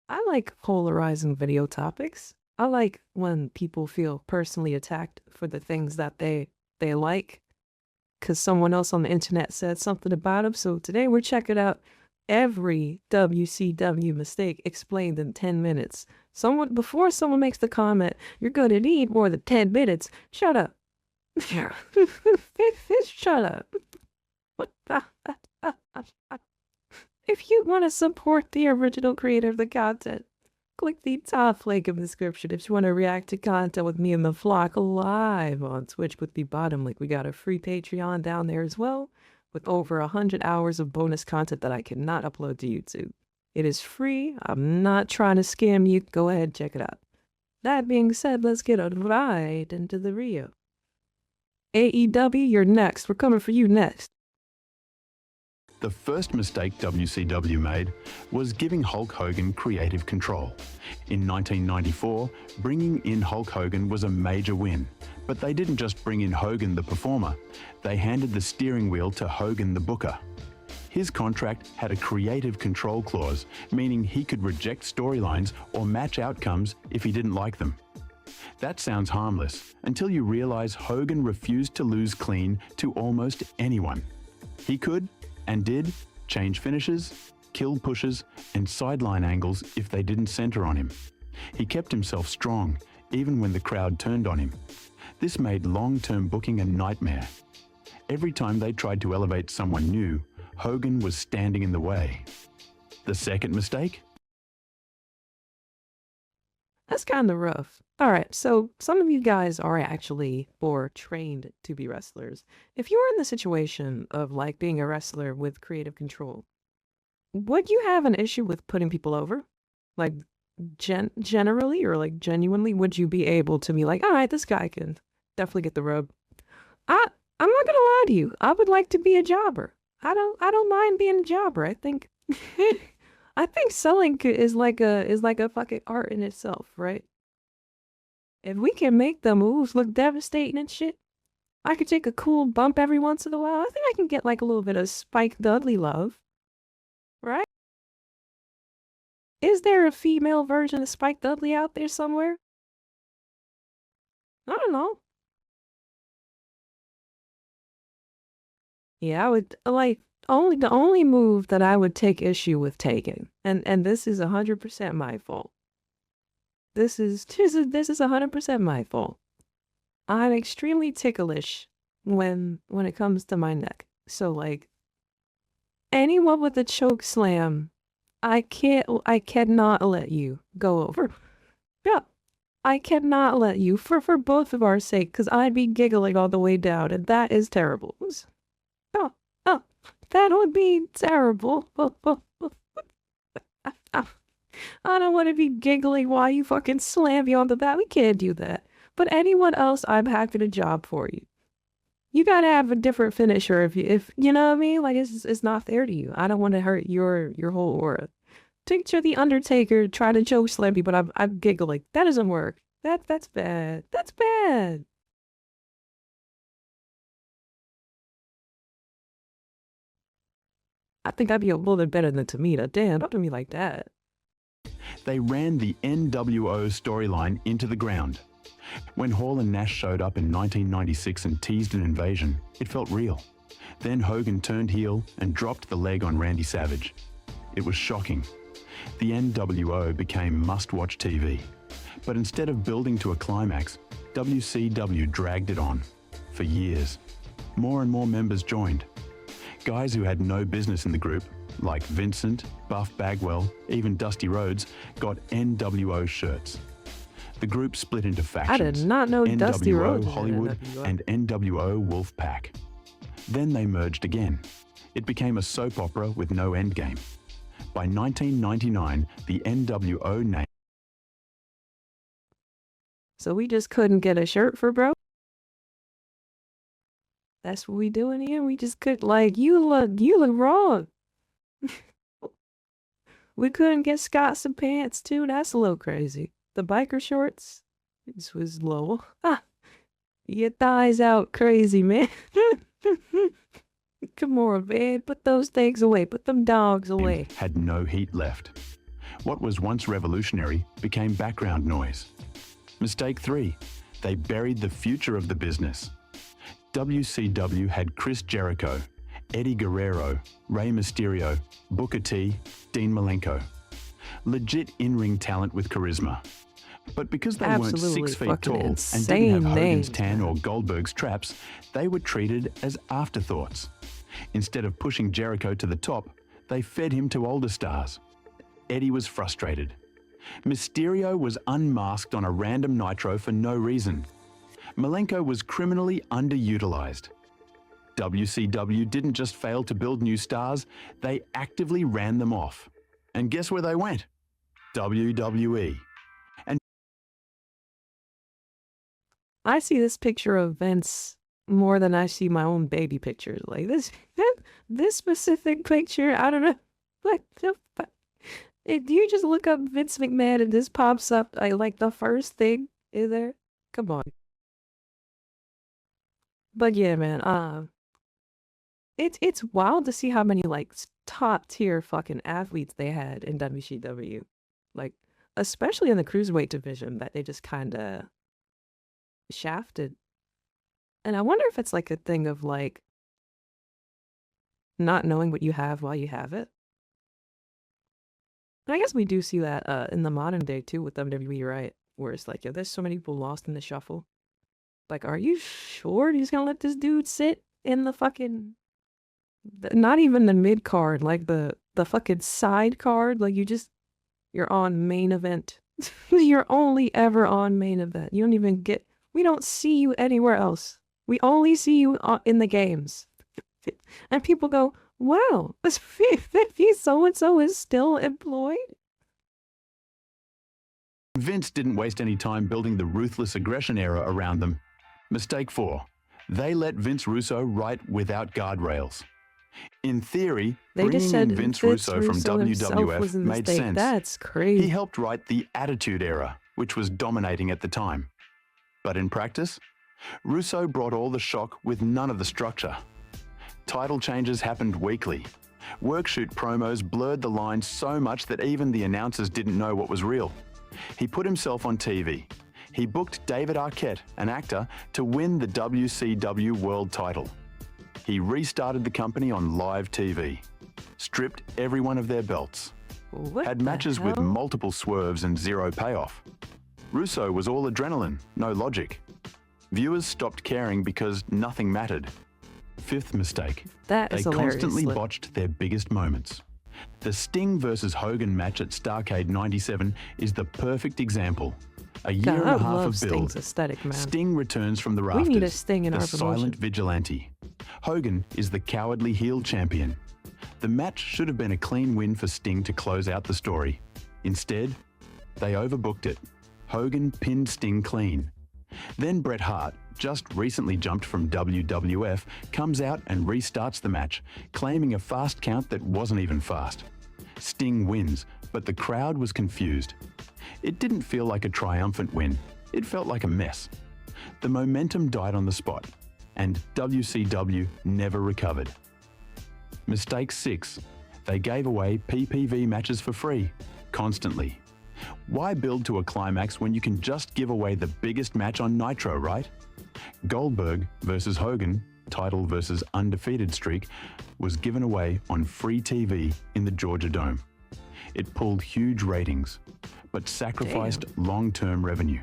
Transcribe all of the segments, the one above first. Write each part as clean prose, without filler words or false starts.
I like polarizing video topics. I like when people feel personally attacked for the things that they like because someone else on the internet said something about them. So today we're checking out every WCW mistake explained in 10 minutes. Someone before someone makes the comment, you're gonna need more than 10 minutes. Shut up. Shut up. What? If you want to support the original creator of the content, click the top link in the description. If you want to react to content with me and the flock live on Twitch with the bottom link, we got a free Patreon down there as well, with over 100 hours of bonus content that I cannot upload to YouTube. It is free. I'm not trying to scam you. Go ahead, check it out. That being said, let's get right into the Rio. AEW, you're next. We're coming for you next. The first mistake WCW made was giving Hulk Hogan creative control. In 1994, bringing in Hulk Hogan was a major win. But they didn't just bring in Hogan the performer, they handed the steering wheel to Hogan the booker. His contract had a creative control clause, meaning he could reject storylines or match outcomes if he didn't like them. That sounds harmless, until you realize Hogan refused to lose clean to almost anyone. He could, and did, change finishes, kill pushes, and sideline angles if they didn't center on him. He kept himself strong, even when the crowd turned on him. This made long-term booking a nightmare. Every time they tried to elevate someone new, Hogan was standing in the way. The second mistake? That's kind of rough. All right, so some of you guys are actually or trained to be wrestlers. If you were in the situation of like being a wrestler with creative control, would you have an issue with putting people over? Like generally or like genuinely, would you be able to be like, all right, this guy can definitely get the rub? I'm not gonna lie to you. I would like to be a jobber. I don't mind being a jobber. I think I think selling is like a fucking art in itself, right? If we can make the moves look devastating and shit, I could take a cool bump every once in a while. I think I can get like a little bit of Spike Dudley love, right? Is there a female version of Spike Dudley out there somewhere? I don't know. Yeah, I would like the only move that I would take issue with taking, and this is 100% my fault. This is 100% my fault. I'm extremely ticklish when it comes to my neck. So like anyone with a choke slam, I cannot let you go over. Yeah. I cannot let you for both of our sake, because I'd be giggling all the way down, and that is terrible. Oh, oh, that would be terrible. I don't want to be giggling while you fucking slam me onto that. We can't do that. But anyone else, I'm happy to job for you. You gotta have a different finisher if you know what I mean. Like it's not fair to you. I don't want to hurt your whole aura. Picture the Undertaker trying to choke slam me, but I'm giggling. That doesn't work. That's bad. That's bad. I think I'd be a little bit better than Tamina. Damn, don't do me like that. They ran the NWO storyline into the ground. When Hall and Nash showed up in 1996 and teased an invasion, it felt real. Then Hogan turned heel and dropped the leg on Randy Savage. It was shocking. The NWO became must-watch TV. But instead of building to a climax, WCW dragged it on. For years. More and more members joined. Guys who had no business in the group, like Vincent, Buff Bagwell, even Dusty Rhodes, got NWO shirts. The group split into factions. I did not know NWO Dusty Rhodes Hollywood and NWO Wolfpack. Then they merged again. It became a soap opera with no endgame. By 1999, the NWO name. So we just couldn't get a shirt for bro? That's what we doing here? We just could like you look wrong. We couldn't get Scott some pants too. That's a little crazy. The biker shorts, this was low. Ah, your thighs out crazy, man. Come on, man. Put those things away. Put them dogs away. Had no heat left. What was once revolutionary became background noise. Mistake 3. They buried the future of the business. WCW had Chris Jericho, Eddie Guerrero, Rey Mysterio, Booker T, Dean Malenko. Legit in-ring talent with charisma. But because they weren't 6 feet tall and didn't have Hogan's tan or Goldberg's traps, they were treated as afterthoughts. Instead of pushing Jericho to the top, they fed him to older stars. Eddie was frustrated. Mysterio was unmasked on a random Nitro for no reason. Malenko was criminally underutilized. WCW didn't just fail to build new stars, they actively ran them off. And guess where they went? WWE. And I see this picture of Vince more than I see my own baby pictures. Like this specific picture, I don't know. Like, do you just look up Vince McMahon and this pops up like the first thing in there? Come on. But yeah, man, it's wild to see how many like top tier fucking athletes they had in WCW. Like, especially in the cruiserweight division that they just kinda shafted. And I wonder if it's like a thing of like not knowing what you have while you have it. And I guess we do see that in the modern day too with WWE, right? Where it's like, yeah, there's so many people lost in the shuffle. Like, are you sure you're just gonna let this dude sit in the fucking, not even the mid card, like the fucking side card? Like you're on main event. You're only ever on main event. You don't even get, we don't see you anywhere else. We only see you in the games. And people go, wow, this so-and-so is still employed? Vince didn't waste any time building the ruthless aggression era around them. Mistake 4. They let Vince Russo write without guardrails. In theory, bringing in Vince Russo from WWF made sense. That's crazy. He helped write the Attitude Era, which was dominating at the time. But in practice, Russo brought all the shock with none of the structure. Title changes happened weekly. Workshoot promos blurred the lines so much that even the announcers didn't know what was real. He put himself on TV. He booked David Arquette, an actor, to win the WCW World title. He restarted the company on live TV, stripped everyone of their belts, had matches with multiple swerves and zero payoff. Russo was all adrenaline, no logic. Viewers stopped caring because nothing mattered. 5th mistake. They constantly botched their biggest moments. The Sting versus Hogan match at Starrcade '97 is the perfect example. A year and a half of build. Aesthetic, man. Sting returns from the rafters. We need a Sting in the our silent vigilante. Hogan is the cowardly heel champion. The match should have been a clean win for Sting to close out the story. Instead, they overbooked it. Hogan pinned Sting clean. Then Bret Hart, just recently jumped from WWF, comes out and restarts the match, claiming a fast count that wasn't even fast. Sting wins, but the crowd was confused. It didn't feel like a triumphant win. It felt like a mess. The momentum died on the spot, and WCW never recovered. Mistake 6. They gave away PPV matches for free, constantly. Why build to a climax when you can just give away the biggest match on Nitro, right? Goldberg versus Hogan, title versus undefeated streak, was given away on free TV in the Georgia Dome. It pulled huge ratings, but sacrificed long-term revenue.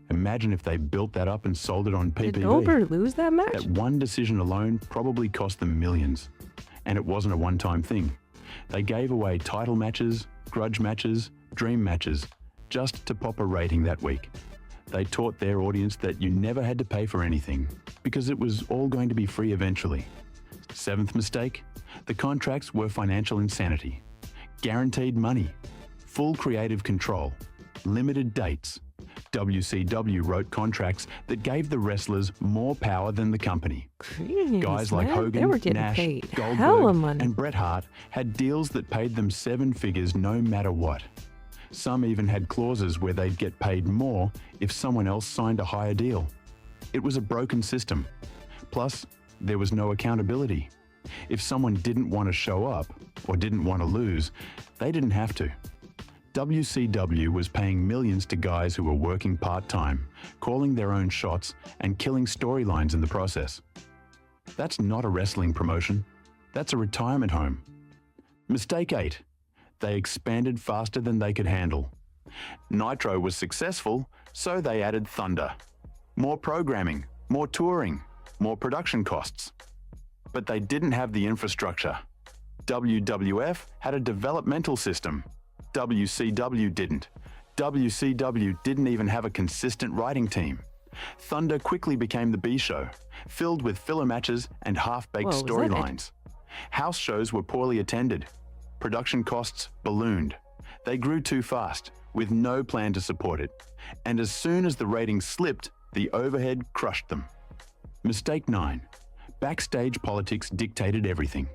Imagine if they built that up and sold it on PPV. Did Goldberg lose that match? That one decision alone probably cost them millions. And it wasn't a one-time thing. They gave away title matches, grudge matches, dream matches, just to pop a rating that week. They taught their audience that you never had to pay for anything, because it was all going to be free eventually. 7th mistake, the contracts were financial insanity. Guaranteed money, full creative control, limited dates. WCW wrote contracts that gave the wrestlers more power than the company. Guys like Hogan, Nash, Goldberg, and Bret Hart had deals that paid them 7 figures no matter what. Some even had clauses where they'd get paid more if someone else signed a higher deal. It was a broken system. Plus, there was no accountability. If someone didn't want to show up or didn't want to lose, they didn't have to. WCW was paying millions to guys who were working part-time, calling their own shots and killing storylines in the process. That's not a wrestling promotion. That's a retirement home. Mistake 8. They expanded faster than they could handle. Nitro was successful, so they added Thunder. More programming, more touring, more production costs. But they didn't have the infrastructure. WWF had a developmental system. WCW didn't. WCW didn't even have a consistent writing team. Thunder quickly became the B-show, filled with filler matches and half-baked Whoa, was that it? storylines. House shows were poorly attended. Production costs ballooned. They grew too fast, with no plan to support it. And as soon as the ratings slipped, the overhead crushed them. Mistake 9. Backstage politics dictated everything.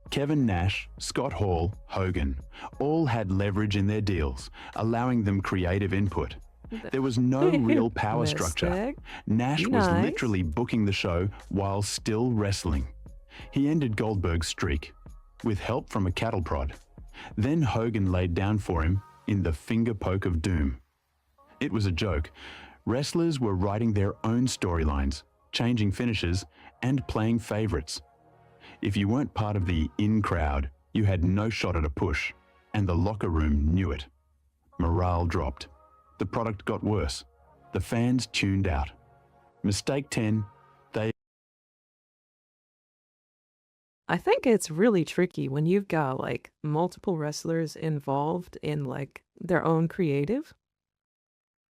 Kevin Nash, Scott Hall, Hogan, all had leverage in their deals, allowing them creative input. There was no real power structure. Mistake. Nash was Nice. literally booking the show while still wrestling. He ended Goldberg's streak, with help from a cattle prod. Then Hogan laid down for him in the finger poke of doom. It was a joke. Wrestlers were writing their own storylines, changing finishes, and playing favorites. If you weren't part of the in crowd, you had no shot at a push, and the locker room knew it. Morale dropped. The product got worse. The fans tuned out. Mistake 10. I think it's really tricky when you've got like multiple wrestlers involved in like their own creative.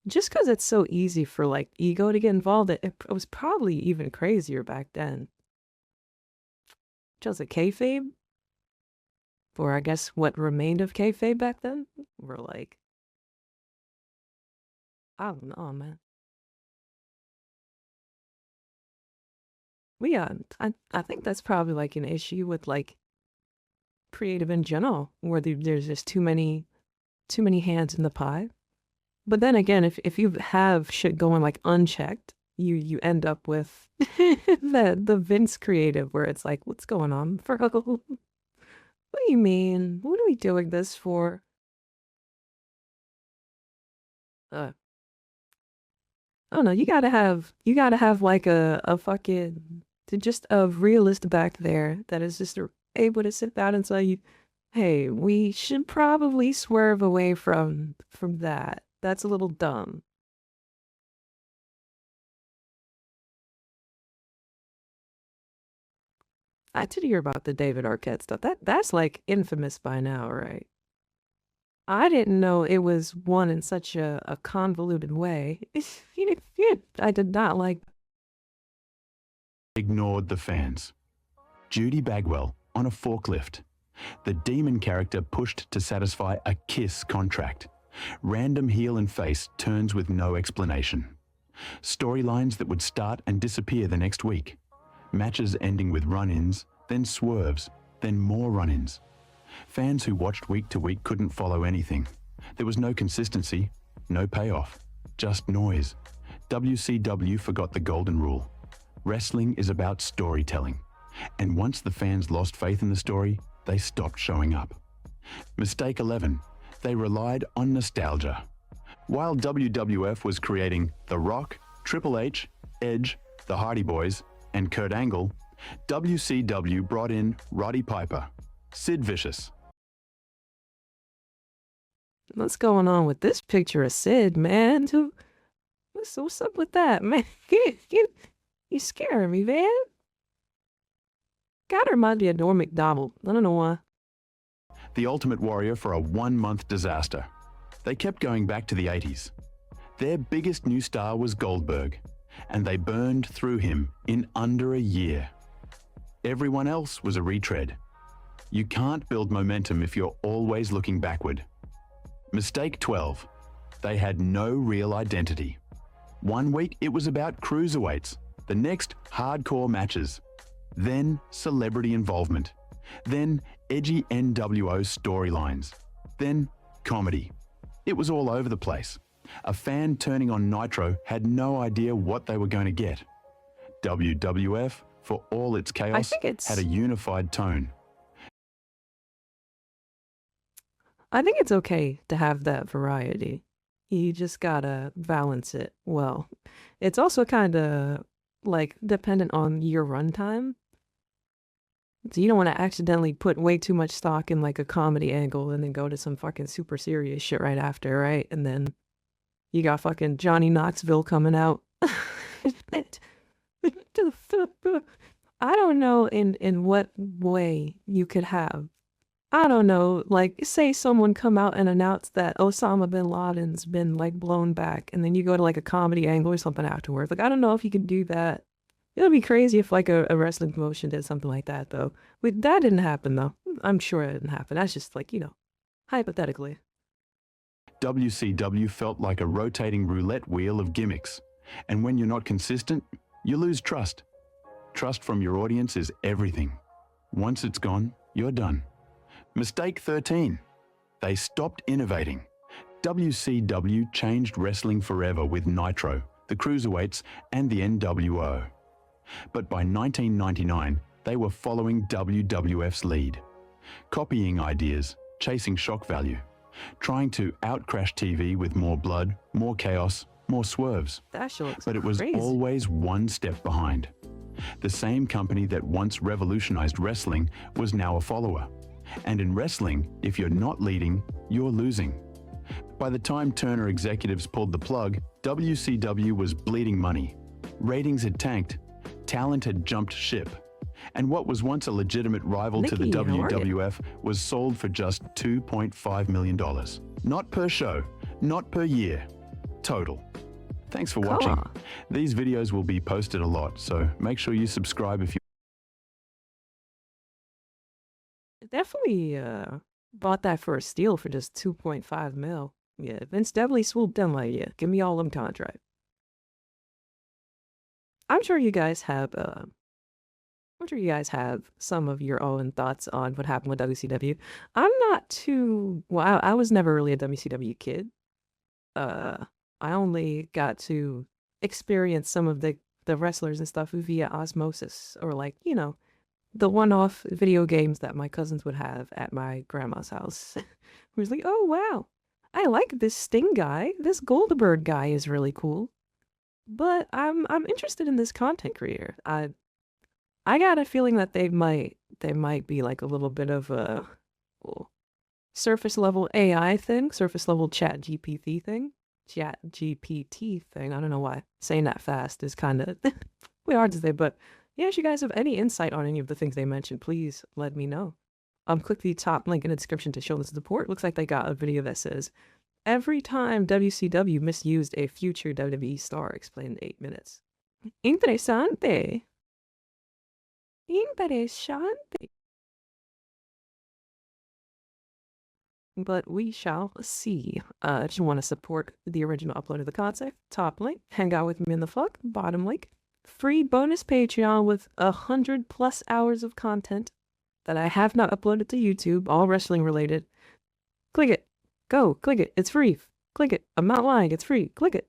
Just because it's so easy for like ego to get involved, it was probably even crazier back then. Just a kayfabe, or I guess what remained of kayfabe back then, were like, I don't know, man. We I think that's probably like an issue with like creative in general, where there's just too many hands in the pie. But then again, if you have shit going like unchecked, you end up with the Vince creative where it's like, what's going on, Fergal? What do you mean? What are we doing this for? I don't know. You gotta have like a fucking just a realist back there that is just able to sit down and tell you, hey, we should probably swerve away from that. That's a little dumb. I did hear about the David Arquette stuff. That's like infamous by now, right? I didn't know it was one in such a convoluted way. I did not like. Ignored the fans. Judy Bagwell on a forklift. The demon character pushed to satisfy a KISS contract. Random heel and face turns with no explanation. Storylines that would start and disappear the next week. Matches ending with run-ins, then swerves, then more run-ins. Fans who watched week to week couldn't follow anything. There was no consistency, no payoff, just noise. WCW forgot the golden rule. Wrestling is about storytelling. And once the fans lost faith in the story, they stopped showing up. Mistake 11. They relied on nostalgia. While WWF was creating The Rock, Triple H, Edge, the Hardy Boys, and Kurt Angle, WCW brought in Roddy Piper, Sid Vicious. What's going on with this picture of Sid, man? What's up with that, man? You scaring me, man. Gotta remind me of Norm Macdonald. I don't know why. The Ultimate Warrior for a one-month disaster. They kept going back to the 80s. Their biggest new star was Goldberg, and they burned through him in under a year. Everyone else was a retread. You can't build momentum if you're always looking backward. Mistake 12. They had no real identity. One week it was about cruiserweights, the next hardcore matches, then celebrity involvement, then edgy NWO storylines, then comedy. It was all over the place. A fan turning on Nitro had no idea what they were going to get. WWF, for all its chaos, had a unified tone. I think it's okay to have that variety. You just gotta balance it well. It's also kind of like dependent on your runtime. So you don't want to accidentally put way too much stock in like a comedy angle and then go to some fucking super serious shit right after, right? And then you got fucking Johnny Knoxville coming out. I don't know in what way you could have. I don't know, like say someone come out and announce that Osama bin Laden's been like blown back, and then you go to like a comedy angle or something afterwards. Like I don't know if you could do that. It would be crazy if like a wrestling promotion did something like that though. That didn't happen though. I'm sure it didn't happen. That's just like, hypothetically. WCW felt like a rotating roulette wheel of gimmicks. And when you're not consistent, you lose trust. Trust from your audience is everything. Once it's gone, you're done. Mistake 13. They stopped innovating. WCW changed wrestling forever with Nitro, the Cruiserweights, and the NWO. But by 1999, they were following WWF's lead, copying ideas, chasing shock value, trying to out-crash TV with more blood, more chaos, more swerves. That shit looks But it was crazy. always one step behind. The same company that once revolutionized wrestling was now a follower. And in wrestling, if you're not leading, you're losing. By the time Turner executives pulled the plug, WCW was bleeding money. Ratings had tanked. Talent had jumped ship. And what was once a legitimate rival to the Nikki, how are you? WWF was sold for just $2.5 million. Not per show, not per year. Total. Thanks for watching. Cool. These videos will be posted a lot, so make sure you subscribe if you Definitely bought that for a steal for just 2.5 mil. Yeah, Vince definitely swooped in like, yeah, give me all them contract. I'm sure you guys have some of your own thoughts on what happened with WCW. I'm not too well, I was never really a WCW kid. I only got to experience some of the wrestlers and stuff via osmosis or like, the one-off video games that my cousins would have at my grandma's house. It was like, oh wow, I like this Sting guy. This Goldberg guy is really cool. But I'm interested in this content creator. I got a feeling that they might be like a little bit of a surface level AI thing, surface level chat GPT thing. Chat GPT thing. I don't know why. Saying that fast is kind of way hard to say, but yeah, if you guys have any insight on any of the things they mentioned, please let me know. Click the top link in the description to show the support. Looks like they got a video that says, every time WCW misused a future WWE star, explained in 8 minutes. Interesante. Interesante. But we shall see. If you want to support the original upload of the concept, top link. Hang out with me in the fuck, bottom link. Free bonus Patreon with 100+ hours of content that I have not uploaded to YouTube, all wrestling related. Click it. Go. Click it. It's free. Click it. I'm not lying. It's free. Click it.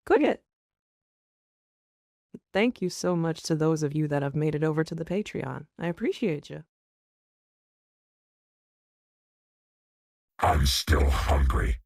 Click it. Thank you so much to those of you that have made it over to the Patreon. I appreciate you. I'm still hungry.